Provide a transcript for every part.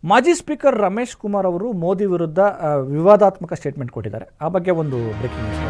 ಮಾಜಿ ಸ್ಪೀಕರ್ ರಮೇಶ್ ಕುಮಾರ್ ಅವರು ಮೋದಿ ವಿರುದ್ಧ ವಿವಾದಾತ್ಮಕ ಸ್ಟೇಟ್ಮೆಂಟ್ ಕೊಟ್ಟಿದ್ದಾರೆ. ಆ ಬಗ್ಗೆ ಒಂದು ಬ್ರೇಕಿಂಗ್ ನ್ಯೂಸ್.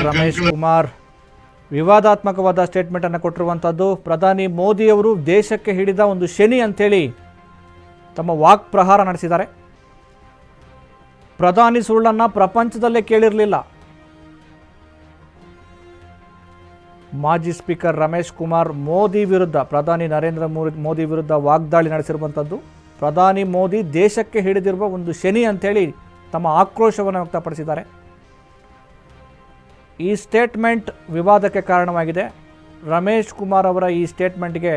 ರಮೇಶ್ ಕುಮಾರ್ ವಿವಾದಾತ್ಮಕವಾದ ಸ್ಟೇಟ್ಮೆಂಟ್ ಅನ್ನು ಕೊಟ್ಟಿರುವಂತದ್ದು. ಪ್ರಧಾನಿ ಮೋದಿ ಅವರು ದೇಶಕ್ಕೆ ಹಿಡಿದ ಒಂದು ಶನಿ ಅಂತೇಳಿ ತಮ್ಮ ವಾಕ್ ಪ್ರಹಾರ ನಡೆಸಿದ್ದಾರೆ. ಪ್ರಧಾನಿ ಸುಳ್ಳನ್ನ ಪ್ರಪಂಚದಲ್ಲೇ ಕೇಳಿರಲಿಲ್ಲ. ಮಾಜಿ ಸ್ಪೀಕರ್ ರಮೇಶ್ ಕುಮಾರ್ ಮೋದಿ ವಿರುದ್ಧ, ಪ್ರಧಾನಿ ನರೇಂದ್ರ ಮೋದಿ ವಿರುದ್ಧ ವಾಗ್ದಾಳಿ ನಡೆಸಿರುವಂಥದ್ದು. ಪ್ರಧಾನಿ ಮೋದಿ ದೇಶಕ್ಕೆ ಹಿಡಿದಿರುವ ಒಂದು ಶನಿ ಅಂತೇಳಿ ತಮ್ಮ ಆಕ್ರೋಶವನ್ನು ವ್ಯಕ್ತಪಡಿಸಿದ್ದಾರೆ. ಈ ಸ್ಟೇಟ್ಮೆಂಟ್ ವಿವಾದಕ್ಕೆ ಕಾರಣವಾಗಿದೆ. ರಮೇಶ್ ಕುಮಾರ್ ಅವರ ಈ ಸ್ಟೇಟ್ಮೆಂಟ್ಗೆ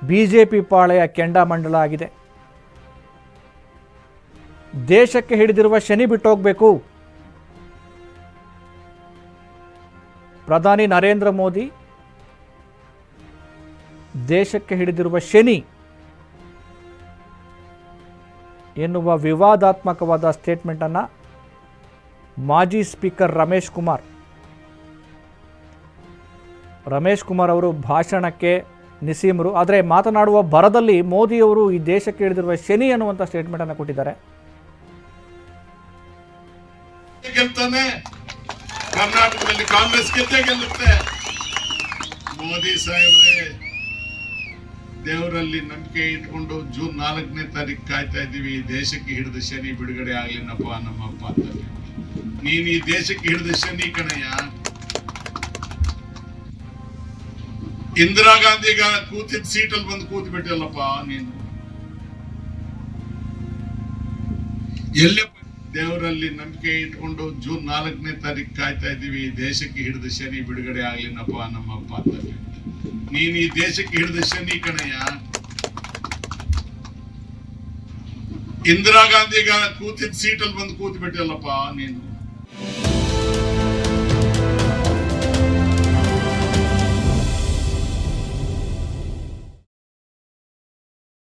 ಬಿಜೆಪಿ ಪಾಳೆಯ ಕೆಂಡಾಮಂಡಲ ಆಗಿದೆ. ದೇಶಕ್ಕೆ ಹಿಡಿದಿರುವ ಶನಿ ಬಿಟ್ಟೋಗಬೇಕು. ಪ್ರಧಾನಿ ನರೇಂದ್ರ ಮೋದಿ ದೇಶಕ್ಕೆ ಹಿಡಿದಿರುವ ಶನಿ ಎನ್ನುವ ವಿವಾದಾತ್ಮಕವಾದ ಸ್ಟೇಟ್ಮೆಂಟನ್ನು ಮಾಜಿ ಸ್ಪೀಕರ್ ರಮೇಶ್ ಕುಮಾರ್ ಅವರು ಭಾಷಣಕ್ಕೆ ನಿಸೀಮರು, ಆದರೆ ಮಾತನಾಡುವ ಭರದಲ್ಲಿ ಮೋದಿಯವರು ಈ ದೇಶಕ್ಕೆ ಹಿಡಿದಿರುವ ಶನಿ ಅನ್ನುವಂಥ ಸ್ಟೇಟ್ಮೆಂಟ್ ಅನ್ನು ಕೊಟ್ಟಿದ್ದಾರೆ. ಕರ್ನಾಟಕದಲ್ಲಿ ಕಾಂಗ್ರೆಸ್ ಗೆಲ್ಲುತ್ತೆ. ಮೋದಿ ಸಾಹೇಬ್ರೆ, ದೇವರಲ್ಲಿ ನಂಬಿಕೆ ಇಟ್ಕೊಂಡು ಜೂನ್ 4ನೇ ತಾರೀಕು ಕಾಯ್ತಾ ಇದ್ದೀವಿ. ದೇಶಕ್ಕೆ ಹಿಡಿದ ಶನಿ ಬಿಡುಗಡೆ ಆಗ್ಲಿನಪ್ಪ ನಮ್ಮಪ್ಪ ಅಂತ. ನೀನು ಈ ದೇಶಕ್ಕೆ ಹಿಡಿದ ಶನಿ ಕಣಯ್ಯ. ಇಂದಿರಾ ಗಾಂಧಿಗ ಕೂತಿದ್ದ ಸೀಟಲ್ಲಿ ಬಂದು ಕೂತ್ ಬಿಟ್ಟಲ್ಲಪ್ಪ ನೀನು. ಎಲ್ಲೇ ದೇವರಲ್ಲಿ ನಂಬಿಕೆ ಇಟ್ಕೊಂಡು ಜೂನ್ 4ನೇ ತಾರೀಕು ಕಾಯ್ತಾ ಇದ್ದೀವಿ. ದೇಶಕ್ಕೆ ಹಿಡಿದ ಶನಿ ಬಿಡುಗಡೆ ಆಗ್ಲಿನಪ್ಪ ನಮ್ಮಪ್ಪ ಅಂತ. ನೀನು ಈ ದೇಶಕ್ಕೆ ಹಿಡಿದ ಶನಿ ಕಣಯ್ಯ. ಇಂದಿರಾ ಗಾಂಧಿಗ ಕೂತಿದ್ದ ಸೀಟಲ್ಲಿ ಬಂದು ಕೂತ್ ಬಿಟ್ಟಲ್ಲಪ್ಪ ನೀನು.